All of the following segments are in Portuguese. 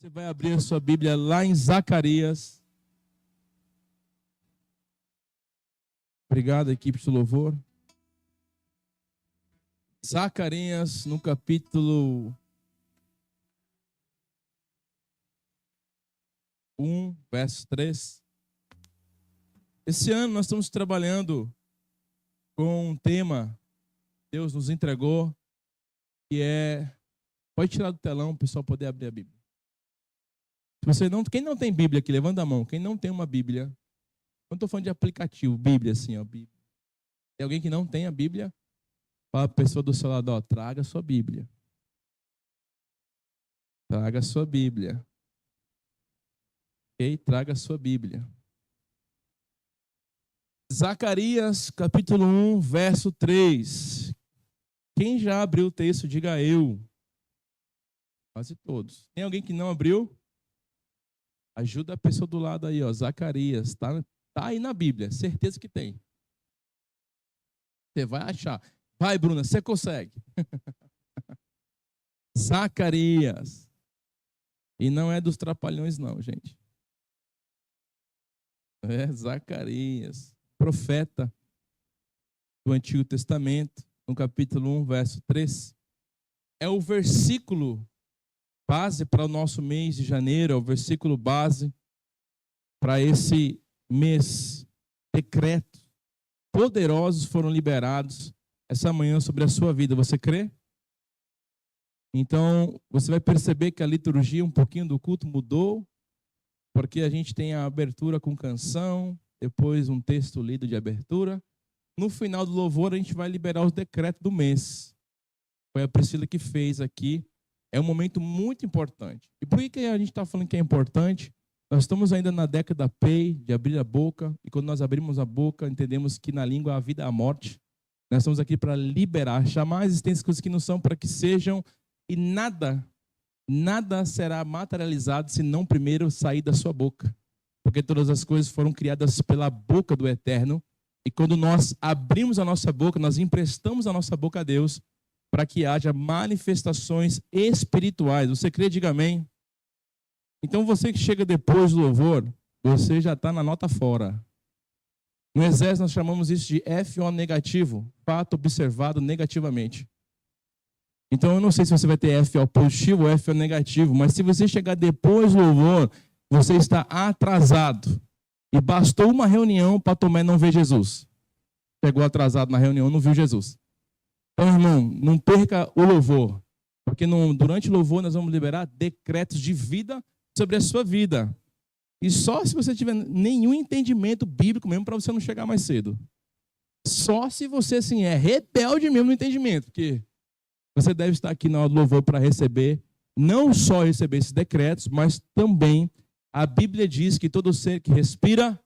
Você vai abrir a sua Bíblia lá em Zacarias. Obrigado, equipe de louvor. Zacarias, no capítulo 1, verso 3. Esse ano nós estamos trabalhando com um tema que Deus nos entregou, que é... Pode tirar do telão para o pessoal poder abrir a Bíblia. Quem não tem Bíblia aqui, levanta a mão. Quem não tem uma Bíblia, não estou falando de aplicativo, Bíblia assim, ó. Bíblia. Tem alguém que não tem a Bíblia? Fala para a pessoa do seu lado, ó, traga a sua Bíblia. Traga a sua Bíblia. Ok? Traga a sua Bíblia. Zacarias, capítulo 1, verso 3. Quem já abriu o texto, diga eu. Quase todos. Tem alguém que não abriu? Ajuda a pessoa do lado aí, ó. Zacarias. Tá aí na Bíblia. Certeza que tem. Você vai achar. Vai, Bruna, você consegue. Zacarias. E não é dos trapalhões, não, gente. É Zacarias. Profeta do Antigo Testamento, no capítulo 1, verso 3. É o versículo base para o nosso mês de janeiro, é o versículo base para esse mês. Decretos poderosos foram liberados essa manhã sobre a sua vida. Você crê? Então, você vai perceber que a liturgia, um pouquinho do culto mudou, porque a gente tem a abertura com canção, depois um texto lido de abertura. No final do louvor, a gente vai liberar os decretos do mês. Foi a Priscila que fez aqui. É um momento muito importante. E por que a gente está falando que é importante? Nós estamos ainda na década PEI, de abrir a boca. E quando nós abrimos a boca, entendemos que na língua há a vida e a morte. Nós estamos aqui para liberar, chamar a existência coisas que não são, para que sejam. E nada será materializado se não primeiro sair da sua boca. Porque todas as coisas foram criadas pela boca do Eterno. E quando nós abrimos a nossa boca, nós emprestamos a nossa boca a Deus, para que haja manifestações espirituais. Você crê? Diga amém. Então você que chega depois do louvor, você já está na nota fora. No exército nós chamamos isso de FO negativo, fato observado negativamente. Então eu não sei se você vai ter FO positivo ou FO negativo, mas se você chegar depois do louvor, você está atrasado. E bastou uma reunião para Tomé não ver Jesus. Chegou atrasado na reunião, não viu Jesus. Então, irmão, não perca o louvor, porque durante o louvor nós vamos liberar decretos de vida sobre a sua vida. E só se você tiver nenhum entendimento bíblico mesmo, para você não chegar mais cedo. Só se você assim, é rebelde mesmo no entendimento, porque você deve estar aqui na hora do louvor para receber, não só receber esses decretos, mas também a Bíblia diz que todo ser que respira,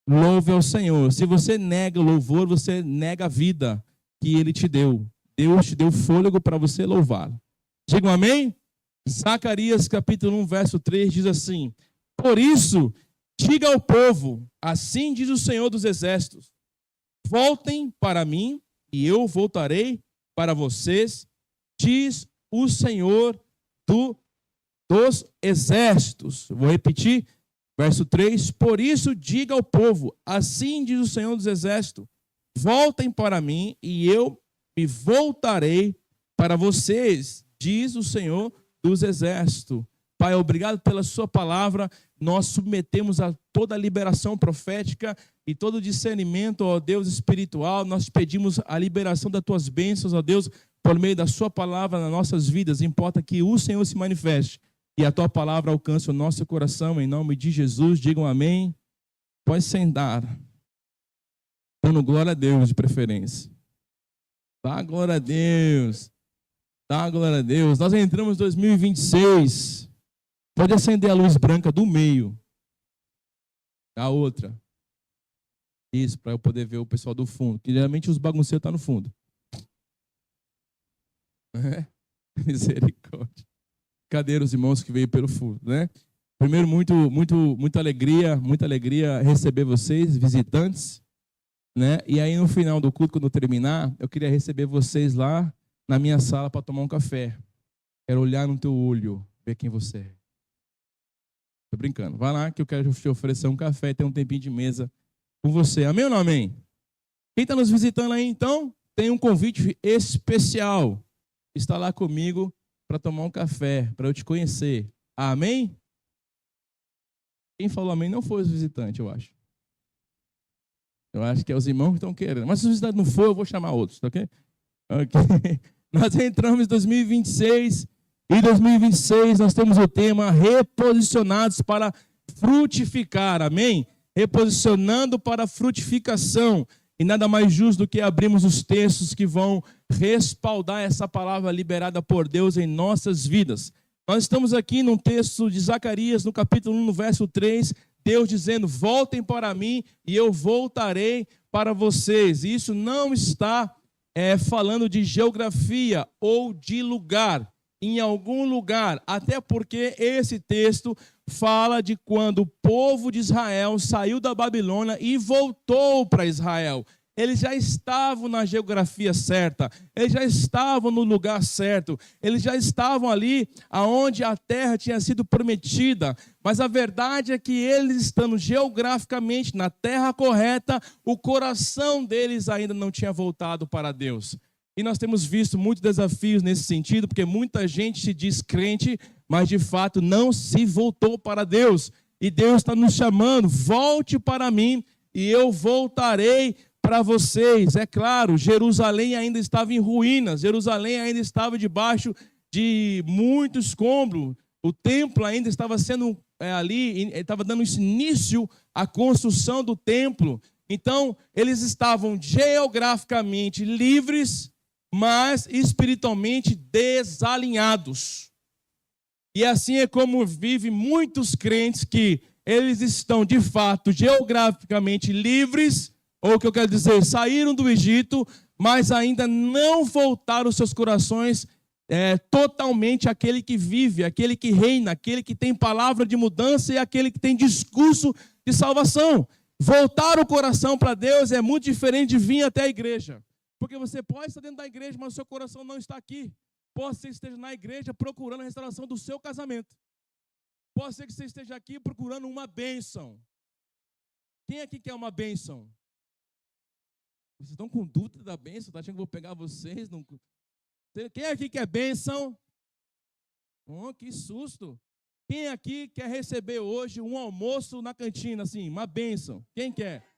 louve ao Senhor. Se você nega o louvor, você nega a vida que Ele te deu. Deus te deu fôlego para você louvá-lo. Digam amém? Zacarias capítulo 1, verso 3 diz assim: por isso, diga ao povo, assim diz o Senhor dos Exércitos, voltem para mim e eu voltarei para vocês, diz o Senhor dos Exércitos. Vou repetir, verso 3, por isso diga ao povo, assim diz o Senhor dos Exércitos, voltem para mim e eu me voltarei para vocês, diz o Senhor dos Exércitos. Pai, obrigado pela sua palavra. Nós submetemos a toda a liberação profética e todo o discernimento, ó Deus, espiritual. Nós pedimos a liberação das tuas bênçãos, ó Deus, por meio da sua palavra nas nossas vidas. Importa que o Senhor se manifeste e a tua palavra alcance o nosso coração. Em nome de Jesus, digam amém. Pode sentar. Dando glória a Deus de preferência. Dá glória a Deus. Dá glória a Deus. Nós entramos em 2026. Pode acender a luz branca do meio. A outra. Isso, para eu poder ver o pessoal do fundo. Que geralmente os bagunceiros estão no fundo. É? Misericórdia. Cadê os irmãos que veio pelo fundo, né? Primeiro, muita alegria receber vocês, visitantes. Né? E aí no final do culto, quando eu terminar, eu queria receber vocês lá na minha sala para tomar um café. Quero olhar no teu olho, ver quem você é. Tô brincando. Vai lá que eu quero te oferecer um café e ter um tempinho de mesa com você. Amém ou não amém? Quem está nos visitando aí, então, tem um convite especial. Está lá comigo para tomar um café, para eu te conhecer. Amém? Quem falou amém não foi os visitantes, eu acho. Eu acho que é os irmãos que estão querendo. Mas se os visitantes não for, eu vou chamar outros, tá ok? Ok. Nós entramos em 2026 e em 2026 nós temos o tema reposicionados para frutificar, amém? Reposicionando para frutificação. E nada mais justo do que abrirmos os textos que vão respaldar essa palavra liberada por Deus em nossas vidas. Nós estamos aqui num texto de Zacarias, no capítulo 1, no verso 3, Deus dizendo, voltem para mim e eu voltarei para vocês. E isso não está falando de geografia ou de lugar, em algum lugar, até porque esse texto fala de quando o povo de Israel saiu da Babilônia e voltou para Israel. Eles já estavam na geografia certa, eles já estavam no lugar certo, eles já estavam ali aonde a terra tinha sido prometida, mas a verdade é que eles estando geograficamente na terra correta, o coração deles ainda não tinha voltado para Deus. E nós temos visto muitos desafios nesse sentido, porque muita gente se diz crente, mas de fato não se voltou para Deus. E Deus está nos chamando, volte para mim e eu voltarei para vocês. É claro, Jerusalém ainda estava em ruínas, Jerusalém ainda estava debaixo de muito escombro, o templo ainda estava sendo ali, estava dando início à construção do templo. Então, eles estavam geograficamente livres, mas espiritualmente desalinhados. E assim é como vivem muitos crentes que eles estão de fato geograficamente livres, ou o que eu quero dizer, saíram do Egito, mas ainda não voltaram os seus corações totalmente àquele que vive, àquele que reina, àquele que tem palavra de mudança e àquele que tem discurso de salvação. Voltar o coração para Deus é muito diferente de vir até a igreja. Porque você pode estar dentro da igreja, mas o seu coração não está aqui. Pode ser que você esteja na igreja procurando a restauração do seu casamento. Pode ser que você esteja aqui procurando uma bênção. Quem aqui quer uma bênção? Vocês estão com dúvida da bênção? Está achando que eu vou pegar vocês? Não... Quem aqui quer bênção? Oh, que susto! Quem aqui quer receber hoje um almoço na cantina, assim, uma bênção? Quem quer?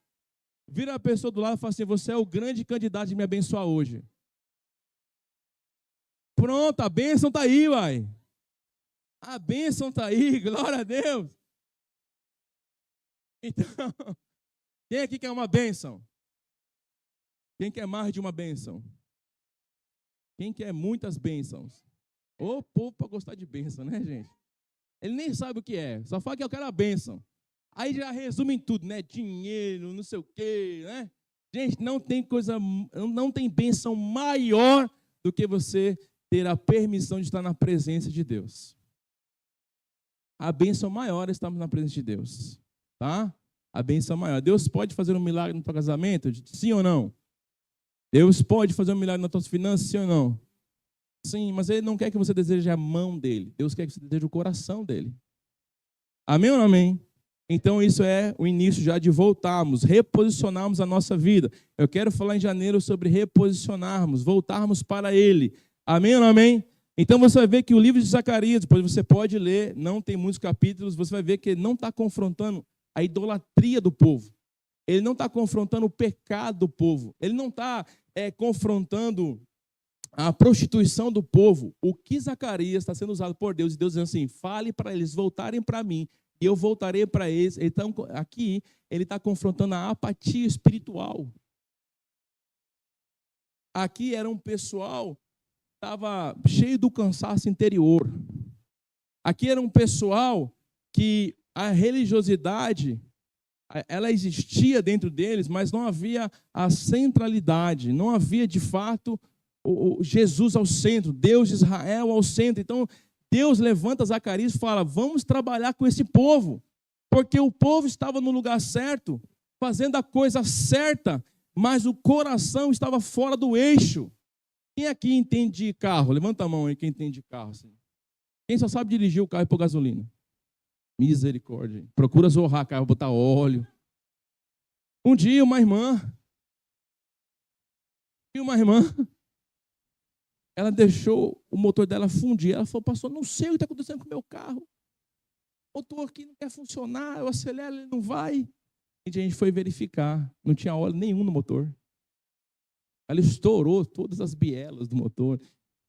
Vira a pessoa do lado e fala assim, você é o grande candidato de me abençoar hoje. Pronto, a bênção está aí, uai. A bênção está aí, glória a Deus. Então, quem aqui quer uma bênção? Quem quer mais de uma bênção? Quem quer muitas bênçãos? Ô povo para gostar de bênção, né, gente? Ele nem sabe o que é, só fala que eu quero a bênção. Aí já resume em tudo, né? Dinheiro, não sei o quê, né? Gente, não tem bênção maior do que você ter a permissão de estar na presença de Deus. A bênção maior é estarmos na presença de Deus, tá? A bênção maior. Deus pode fazer um milagre no teu casamento? Sim ou não? Deus pode fazer um milagre nas tuas finanças, sim ou não? Sim, mas Ele não quer que você deseje a mão dEle. Deus quer que você deseje o coração dEle. Amém ou não amém? Então isso é o início já de voltarmos, reposicionarmos a nossa vida. Eu quero falar em janeiro sobre reposicionarmos, voltarmos para Ele. Amém ou não amém? Então você vai ver que o livro de Zacarias, depois você pode ler, não tem muitos capítulos, você vai ver que ele não está confrontando a idolatria do povo. Ele não está confrontando o pecado do povo. Ele não está confrontando a prostituição do povo. O que Zacarias está sendo usado por Deus, e Deus dizendo assim, fale para eles voltarem para mim, e eu voltarei para eles. Então, aqui, ele está confrontando a apatia espiritual. Aqui era um pessoal que estava cheio do cansaço interior. Aqui era um pessoal que a religiosidade, ela existia dentro deles, mas não havia a centralidade, não havia de fato o Jesus ao centro, Deus de Israel ao centro. Então, Deus levanta Zacarias e fala, vamos trabalhar com esse povo, porque o povo estava no lugar certo, fazendo a coisa certa, mas o coração estava fora do eixo. Quem aqui entende de carro? Levanta a mão aí, quem entende de carro. Assim. Quem só sabe dirigir o carro e pôr gasolina? Misericórdia. Procura zorrar, cara, botar óleo. Um dia uma irmã, ela deixou o motor dela fundir. Ela falou, pastor, não sei o que está acontecendo com o meu carro. O motor aqui não quer funcionar, eu acelero, ele não vai. A gente foi verificar, não tinha óleo nenhum no motor. Ela estourou todas as bielas do motor.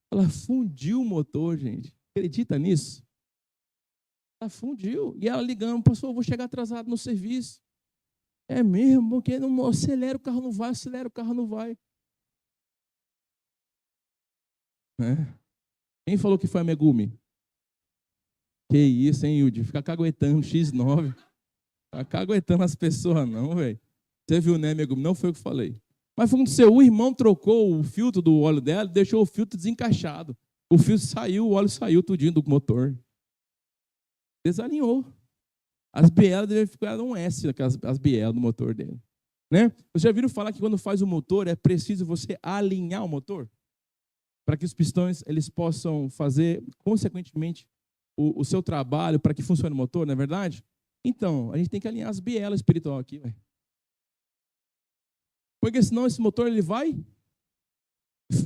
Ela fundiu o motor, gente. Acredita nisso? Ela fundiu. E ela ligando, pastor, eu vou chegar atrasado no serviço. É mesmo, porque não acelera, o carro não vai, acelera, o carro não vai. Quem falou que foi a Megumi? Que isso, hein, Yudi? Fica caguetando X9. Fica caguetando as pessoas, não, velho. Você viu, né, Megumi? Não foi o que eu falei. Mas foi aconteceu, o irmão trocou o filtro do óleo dela e deixou o filtro desencaixado. O filtro saiu, o óleo saiu tudinho do motor. Desalinhou. As bielas devem ficar um S, as bielas do motor dele. Né? Vocês já viram falar que quando faz o motor é preciso você alinhar o motor? Para que os pistões eles possam fazer, consequentemente, o seu trabalho para que funcione o motor, não é verdade? Então, a gente tem que alinhar as bielas espiritual aqui, véio. Porque senão esse motor ele vai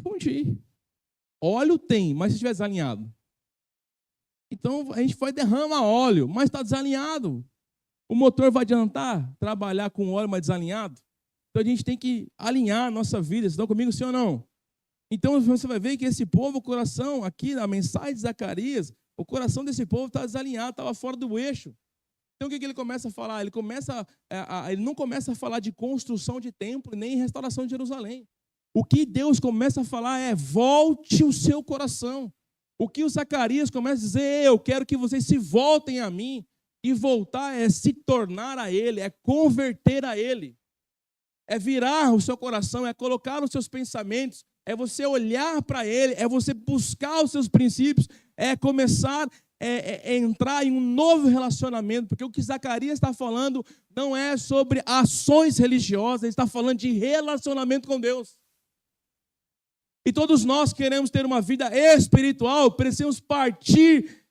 fundir. Óleo tem, mas se estiver desalinhado. Então, a gente vai derramar óleo, mas está desalinhado. O motor vai adiantar trabalhar com óleo, mas desalinhado? Então, a gente tem que alinhar a nossa vida. Vocês estão comigo, sim ou não? Então, você vai ver que esse povo, o coração, aqui na mensagem de Zacarias, o coração desse povo está desalinhado, estava fora do eixo. Então, o que ele começa a falar? Ele não começa a falar de construção de templo, nem restauração de Jerusalém. O que Deus começa a falar é, volte o seu coração. O que o Zacarias começa a dizer, eu quero que vocês se voltem a mim. E voltar é se tornar a Ele, é converter a Ele. É virar o seu coração, é colocar os seus pensamentos, é você olhar para Ele, é você buscar os seus princípios, é começar a entrar em um novo relacionamento, porque o que Zacarias está falando não é sobre ações religiosas, ele está falando de relacionamento com Deus. E todos nós queremos ter uma vida espiritual, precisamos partir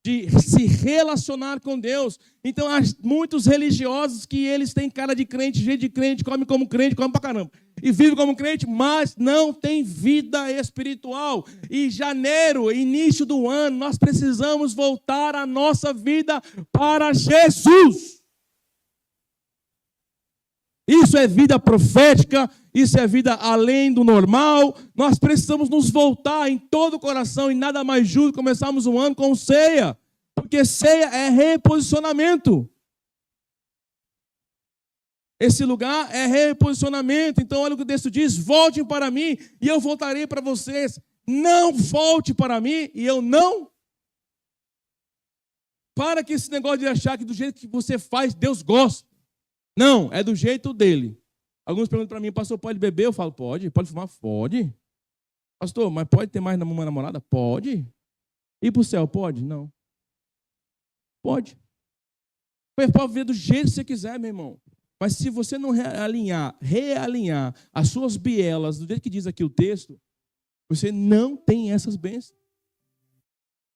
de se relacionar com Deus. Então, há muitos religiosos que eles têm cara de crente, jeito de crente, come como crente, come pra caramba. E vive como crente, mas não tem vida espiritual. E janeiro, início do ano, nós precisamos voltar a nossa vida para Jesus. Isso é vida profética, isso é vida além do normal. Nós precisamos nos voltar em todo o coração e nada mais justo começarmos um ano com ceia, porque ceia é reposicionamento. Esse lugar é reposicionamento. Então olha o que o texto diz, voltem para mim e eu voltarei para vocês. Não volte para mim e eu não. Para que esse negócio de achar que do jeito que você faz, Deus gosta. Não, é do jeito dele. Alguns perguntam para mim, pastor, pode beber? Eu falo, pode. Pode fumar? Pode. Pastor, mas pode ter mais uma namorada? Pode. Ir para o céu? Pode? Não. Pode. Pode viver do jeito que você quiser, meu irmão. Mas se você não realinhar as suas bielas, do jeito que diz aqui o texto, você não tem essas bênçãos.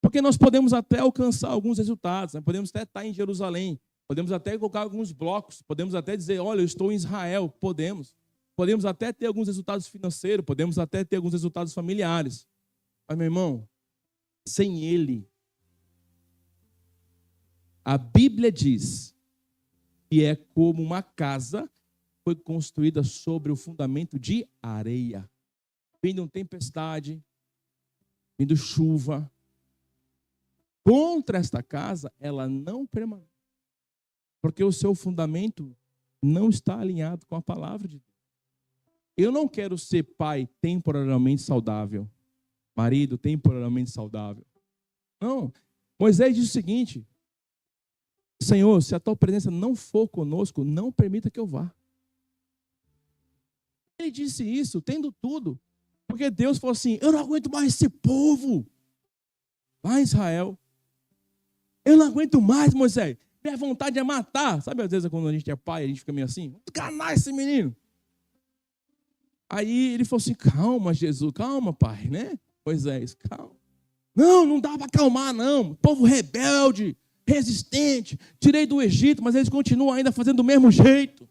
Porque nós podemos até alcançar alguns resultados, né? Podemos até estar em Jerusalém, podemos até colocar alguns blocos, podemos até dizer, olha, eu estou em Israel, podemos até ter alguns resultados financeiros, podemos até ter alguns resultados familiares. Mas, meu irmão, sem Ele, a Bíblia diz que é como uma casa foi construída sobre o fundamento de areia. Vindo tempestade, vindo chuva, contra esta casa, ela não permanece. Porque o seu fundamento não está alinhado com a palavra de Deus. Eu não quero ser pai temporariamente saudável, marido temporariamente saudável. Não. Moisés diz o seguinte, Senhor, se a tua presença não for conosco, não permita que eu vá. Ele disse isso, tendo tudo. Porque Deus falou assim, eu não aguento mais esse povo. Lá em Israel. Eu não aguento mais, Moisés. Minha vontade é matar. Sabe, às vezes, quando a gente é pai, a gente fica meio assim, vamos enganar esse menino. Aí ele falou assim, calma, Jesus, calma, pai, né? Moisés, calma. Não dá para acalmar, não. Povo rebelde. resistente, tirei do Egito, mas eles continuam ainda fazendo do mesmo jeito.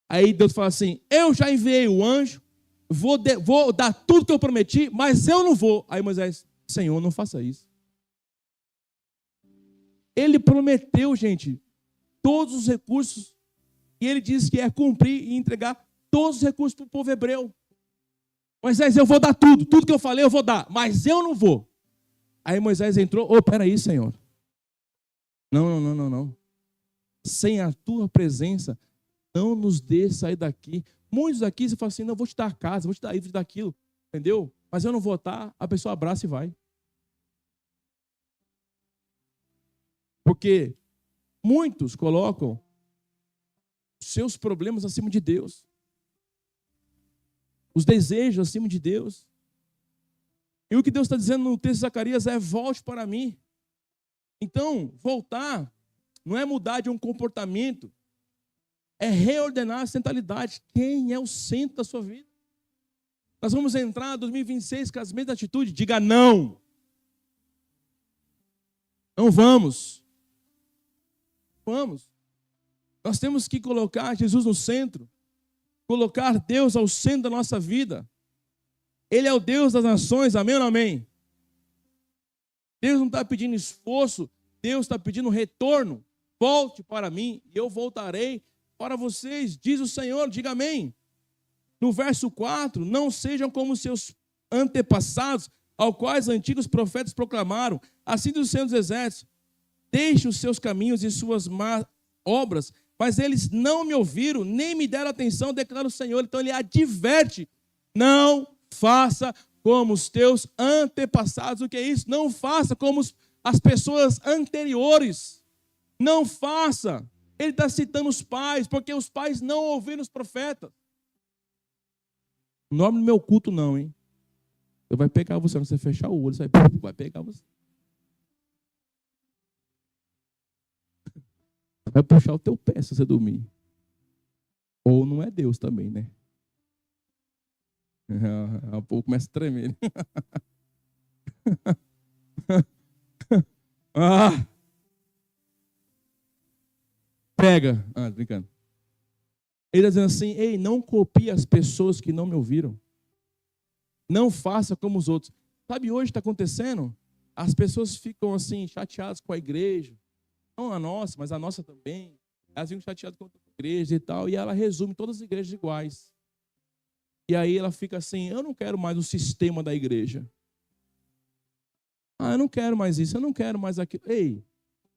Aí Deus fala assim, eu já enviei o anjo, vou dar tudo que eu prometi, mas eu não vou. Aí Moisés, Senhor, não faça isso. Ele prometeu, gente, todos os recursos, e ele disse que é cumprir e entregar todos os recursos para o povo hebreu. Moisés, eu vou dar tudo que eu falei eu vou dar, mas eu não vou. Aí Moisés entrou, peraí, Senhor. Não. Sem a tua presença, não nos dê sair daqui. Muitos aqui, você fala assim, não, vou te dar a casa, vou te dar isso, vou te dar aquilo, entendeu? Mas eu não vou estar, a pessoa abraça e vai. Porque muitos colocam seus problemas acima de Deus. Os desejos acima de Deus. E o que Deus está dizendo no texto de Zacarias é, volte para mim. Então, voltar não é mudar de um comportamento, é reordenar a centralidade. Quem é o centro da sua vida? Nós vamos entrar em 2026 com as mesmas atitudes. Diga não. Não vamos. Vamos. Nós temos que colocar Jesus no centro. Colocar Deus ao centro da nossa vida. Ele é o Deus das nações, amém ou não amém? Deus não está pedindo esforço, Deus está pedindo retorno. Volte para mim e eu voltarei para vocês, diz o Senhor, diga amém. No verso 4, não sejam como seus antepassados, ao quais antigos profetas proclamaram, assim diz o Senhor dos Exércitos, deixe os seus caminhos e suas más obras, mas eles não me ouviram, nem me deram atenção, declara o Senhor. Então ele adverte, não faça como os teus antepassados. O que é isso? Não faça como as pessoas anteriores. Não faça. Ele está citando os pais, porque os pais não ouviram os profetas. O nome do meu culto não, hein? Eu vai pegar você, quando você fechar o olho, você vai pegar você. Vai puxar o teu pé se você dormir. Ou não é Deus também, né? Um pouco começa a tremer. Pega. Brincando. Ele está dizendo assim, ei, não copie as pessoas que não me ouviram. Não faça como os outros. Sabe, hoje está acontecendo? As pessoas ficam assim, chateadas com a igreja. Não a nossa, mas a nossa também. Elas ficam chateadas com a igreja e tal. E ela resume todas as igrejas iguais. E aí ela fica assim, eu não quero mais o sistema da igreja. Eu não quero mais isso, eu não quero mais aquilo. Ei,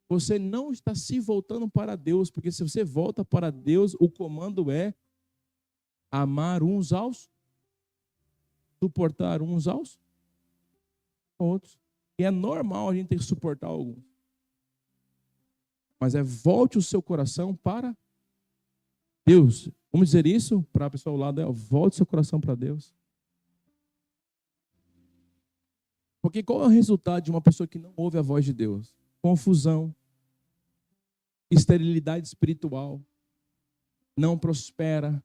você não está se voltando para Deus, porque se você volta para Deus, o comando é amar uns aos, suportar uns aos outros. E é normal a gente ter que suportar alguns. Mas volte o seu coração para Deus. Vamos dizer isso para a pessoa ao lado, volte o seu coração para Deus. Porque qual é o resultado de uma pessoa que não ouve a voz de Deus? Confusão, esterilidade espiritual, não prospera.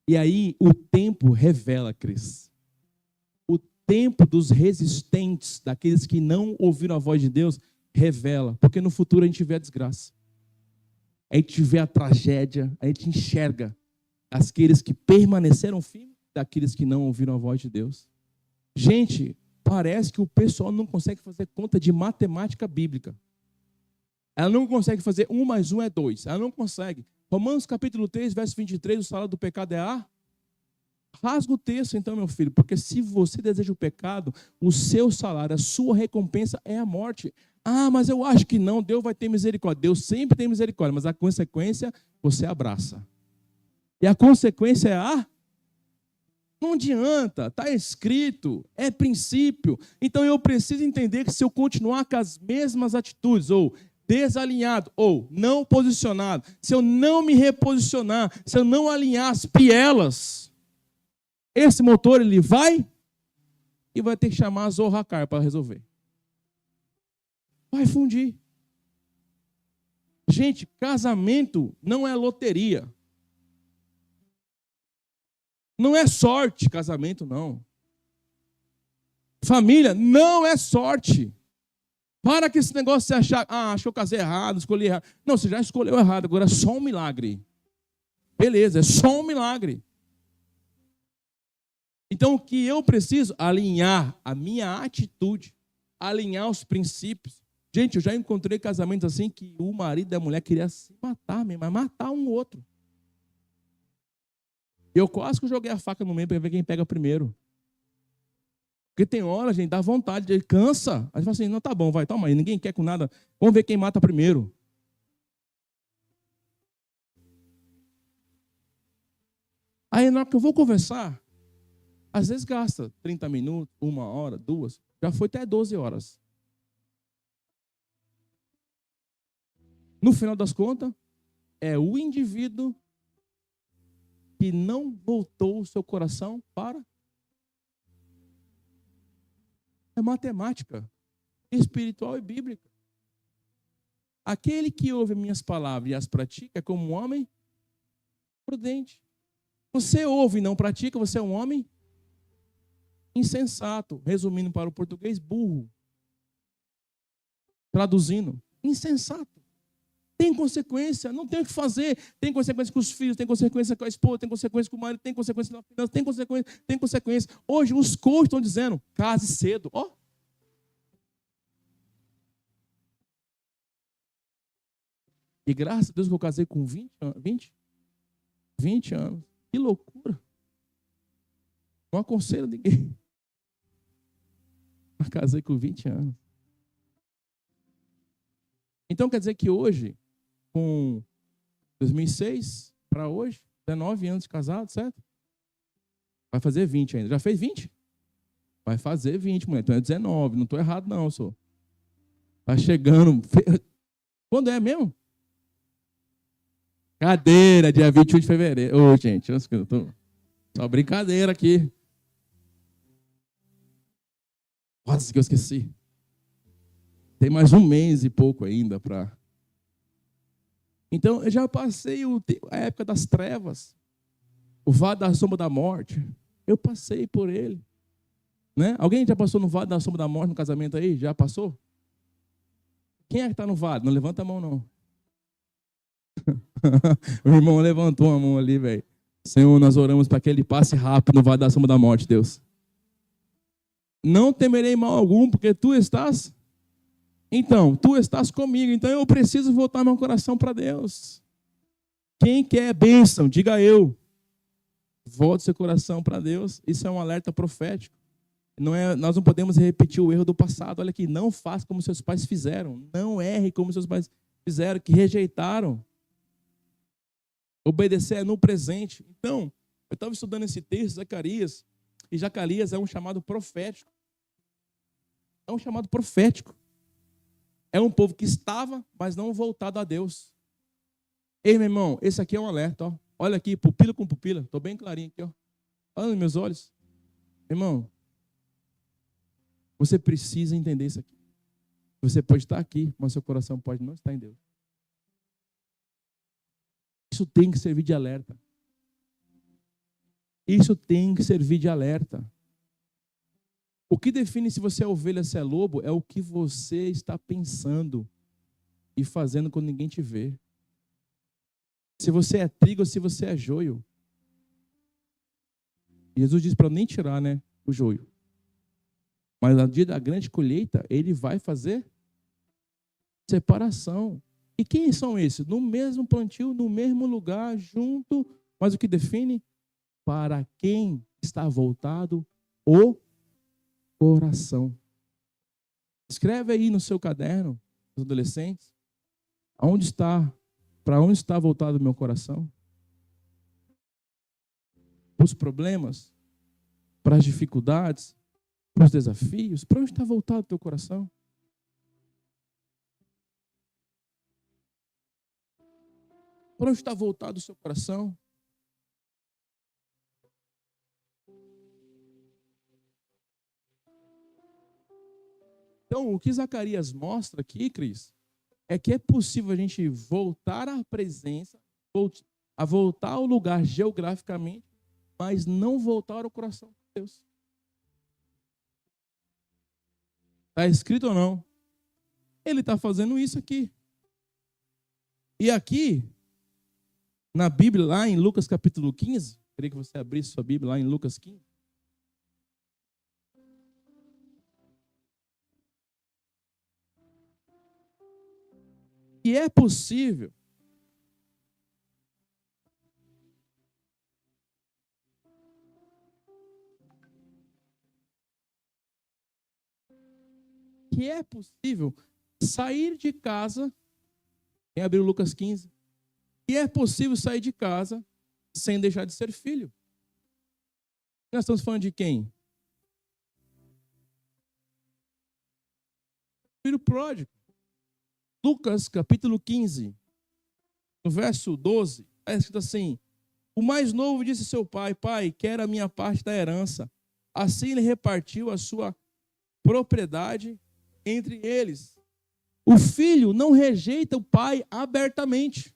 E aí o tempo revela, Cris. O tempo dos resistentes, daqueles que não ouviram a voz de Deus, revela. Porque no futuro a gente vê a desgraça. A gente vê a tragédia, a gente enxerga aqueles que permaneceram firmes daqueles que não ouviram a voz de Deus. Gente, parece que o pessoal não consegue fazer conta de matemática bíblica. Ela não consegue fazer 1 mais 1 é 2. Ela não consegue. Romanos capítulo 3, verso 23, o salário do pecado é a... Rasga o texto então, meu filho, porque se você deseja o pecado, o seu salário, a sua recompensa é a morte. Mas eu acho que não, Deus vai ter misericórdia. Deus sempre tem misericórdia, mas a consequência você abraça. E a consequência é não adianta, está escrito, é princípio. Então eu preciso entender que se eu continuar com as mesmas atitudes, ou desalinhado, ou não posicionado, se eu não me reposicionar, se eu não alinhar as pielas, esse motor ele vai e vai ter que chamar a Zohar para resolver. Vai fundir. Gente, casamento não é loteria. Não é sorte casamento, não. Família não é sorte. Para que esse negócio de achar, acho que eu casei errado, escolhi errado. Não, você já escolheu errado, agora é só um milagre. Beleza, é só um milagre. Então, o que eu preciso? Alinhar a minha atitude, alinhar os princípios. Gente, eu já encontrei casamentos assim que o marido e a mulher queriam se matar mesmo, mas matar um outro. Eu quase que joguei a faca no meio para ver quem pega primeiro. Porque tem hora, gente, dá vontade, cansa. Aí você fala assim, não, tá bom, vai, toma aí, ninguém quer com nada. Vamos ver quem mata primeiro. Aí na hora que eu vou conversar, às vezes gasta 30 minutos, 1 hora, 2, já foi até 12 horas. No final das contas, é o indivíduo que não voltou o seu coração para... É matemática, espiritual e bíblica. Aquele que ouve minhas palavras e as pratica é como um homem prudente. Você ouve e não pratica, você é um homem insensato. Resumindo para o português, burro. Traduzindo, insensato. Tem consequência, não tem o que fazer. Tem consequência com os filhos, tem consequência com a esposa, tem consequência com o marido, tem consequência na finança, tem consequência. Hoje os coaches estão dizendo, case cedo. Ó. E graças a Deus que eu casei com 20 anos. Que loucura. Não aconselho ninguém. Eu casei com 20 anos. Então quer dizer que hoje, com 2006 para hoje, 19 anos de casado, certo? Vai fazer 20 ainda. Já fez 20? Vai fazer 20, mulher. Então é 19. Não estou errado, não, sou. Tá chegando. Quando é mesmo? Cadeira, dia 21 de fevereiro. Ô, gente, só brincadeira aqui. Quase que eu esqueci. Tem mais 1 mês e pouco ainda para... Então, eu já passei a época das trevas, o vale da sombra da morte. Eu passei por ele. Né? Alguém já passou no vale da sombra da morte no casamento aí? Já passou? Quem é que está no vale? Não levanta a mão, não. O irmão levantou a mão ali, velho. Senhor, nós oramos para que ele passe rápido no vale da sombra da morte, Deus. Não temerei mal algum, porque tu estás... Então, tu estás comigo, então eu preciso voltar meu coração para Deus. Quem quer bênção, diga eu. Volte seu coração para Deus. Isso é um alerta profético. Nós não podemos repetir o erro do passado. Olha aqui, não faça como seus pais fizeram. Não erre como seus pais fizeram, que rejeitaram. Obedecer é no presente. Então, eu estava estudando esse texto, Zacarias, e Zacarias é um chamado profético. É um chamado profético. É um povo que estava, mas não voltado a Deus. Ei, meu irmão, esse aqui é um alerta. Ó. Olha aqui, pupila com pupila. Estou bem clarinho aqui. Ó. Olha nos meus olhos. Irmão, você precisa entender isso aqui. Você pode estar aqui, mas seu coração pode não estar em Deus. Isso tem que servir de alerta. Isso tem que servir de alerta. O que define se você é ovelha, se é lobo, é o que você está pensando e fazendo quando ninguém te vê. Se você é trigo ou se você é joio. Jesus diz para nem tirar, né, o joio. Mas no dia da grande colheita, ele vai fazer separação. E quem são esses? No mesmo plantio, no mesmo lugar, junto. Mas o que define? Para quem está voltado o coração. Escreve aí no seu caderno, os adolescentes, para onde está voltado o meu coração? Para os problemas, para as dificuldades, para os desafios, para onde está voltado o teu coração? Para onde está voltado o seu coração? Então, o que Zacarias mostra aqui, Cris, é que é possível a gente voltar à presença, a voltar ao lugar geograficamente, mas não voltar ao coração de Deus. Está escrito ou não? Ele está fazendo isso aqui. E aqui, na Bíblia, lá em Lucas capítulo 15, queria que você abrisse sua Bíblia lá em Lucas 15. E é possível sair de casa. Quem abriu Lucas 15? E é possível sair de casa sem deixar de ser filho. Nós estamos falando de quem? Filho pródigo. Lucas capítulo 15, no verso 12, é escrito assim: o mais novo disse ao seu pai: pai, quero a minha parte da herança. Assim ele repartiu a sua propriedade entre eles. O filho não rejeita o pai abertamente.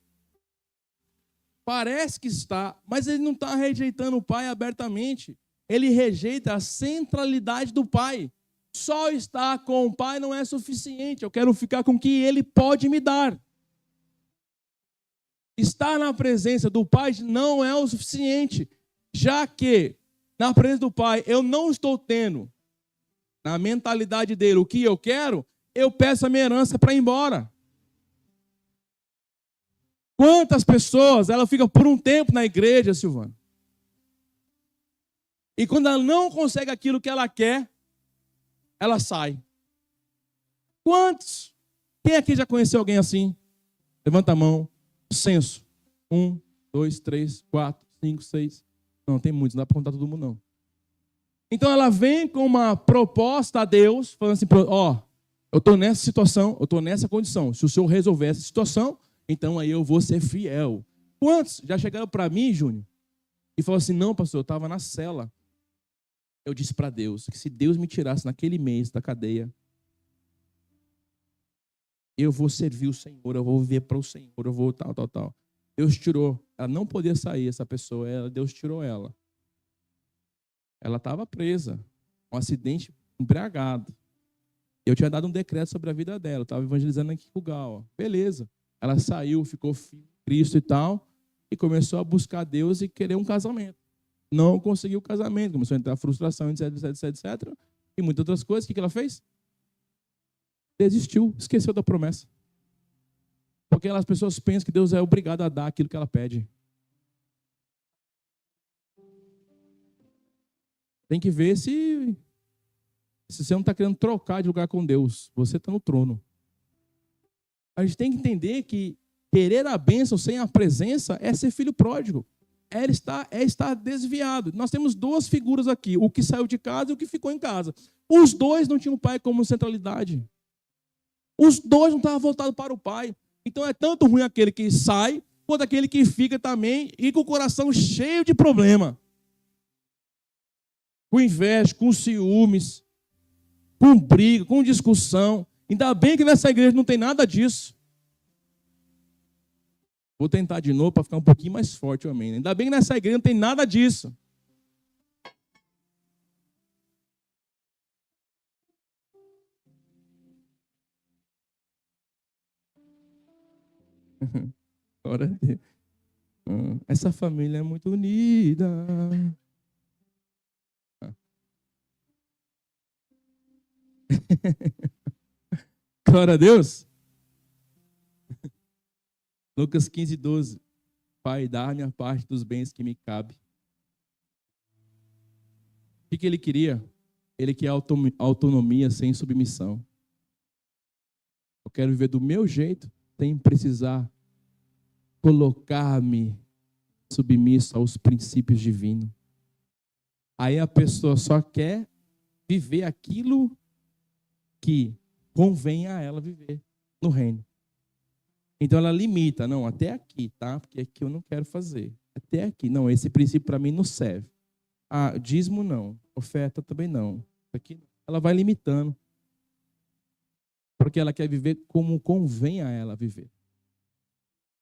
Parece que está, mas ele não está rejeitando o pai abertamente. Ele rejeita a centralidade do pai. Só estar com o pai não é suficiente. Eu quero ficar com o que ele pode me dar. Estar na presença do pai não é o suficiente, já que na presença do pai eu não estou tendo na mentalidade dele o que eu quero, eu peço a minha herança para ir embora. Quantas pessoas ela fica por um tempo na igreja, Silvana? E quando ela não consegue aquilo que ela quer, ela sai. Quantos? Quem aqui já conheceu alguém assim? Levanta a mão. Censo. 1, 2, 3, 4, 5, 6. Não, tem muitos, não dá para contar todo mundo, não. Então ela vem com uma proposta a Deus, falando assim: ó, eu estou nessa situação, eu estou nessa condição. Se o Senhor resolver essa situação, então aí eu vou ser fiel. Quantos já chegaram para mim, Júnior, e falaram assim: não, pastor, eu estava na cela. Eu disse para Deus que se Deus me tirasse naquele mês da cadeia, eu vou servir o Senhor, eu vou viver para o Senhor, eu vou tal. Deus tirou. Ela não podia sair, essa pessoa. Deus tirou ela. Ela estava presa. Um acidente, embriagado. Eu tinha dado um decreto sobre a vida dela. Eu estava evangelizando aqui em Rugal. Beleza. Ela saiu, ficou filho de Cristo e tal, e começou a buscar Deus e querer um casamento. Não conseguiu o casamento. Começou a entrar frustração, etc. E muitas outras coisas. O que ela fez? Desistiu, esqueceu da promessa. Porque as pessoas pensam que Deus é obrigado a dar aquilo que ela pede. Tem que ver se você não está querendo trocar de lugar com Deus. Você está no trono. A gente tem que entender que querer a bênção sem a presença é ser filho pródigo. É estar desviado. Nós temos duas figuras aqui. O que saiu de casa e o que ficou em casa. Os dois não tinham o pai como centralidade. Os dois não estavam voltados para o pai. Então é tanto ruim aquele que sai, quanto aquele que fica também e com o coração cheio de problema. Com inveja, com ciúmes, com briga, com discussão. Ainda bem que nessa igreja não tem nada disso. Vou tentar de novo para ficar um pouquinho mais forte, amém. Ainda bem que nessa igreja não tem nada disso. Glória a Deus. Essa família é muito unida. Glória a Deus. Lucas 15, 12. Pai, dá-me a parte dos bens que me cabe. O que ele queria? Ele queria autonomia sem submissão. Eu quero viver do meu jeito, sem precisar colocar-me submisso aos princípios divinos. Aí a pessoa só quer viver aquilo que convém a ela viver no reino. Então ela limita, não, até aqui, tá? Porque aqui eu não quero fazer. Até aqui, não, esse princípio para mim não serve. Ah, dízimo não, oferta também não. Aqui ela vai limitando. Porque ela quer viver como convém a ela viver.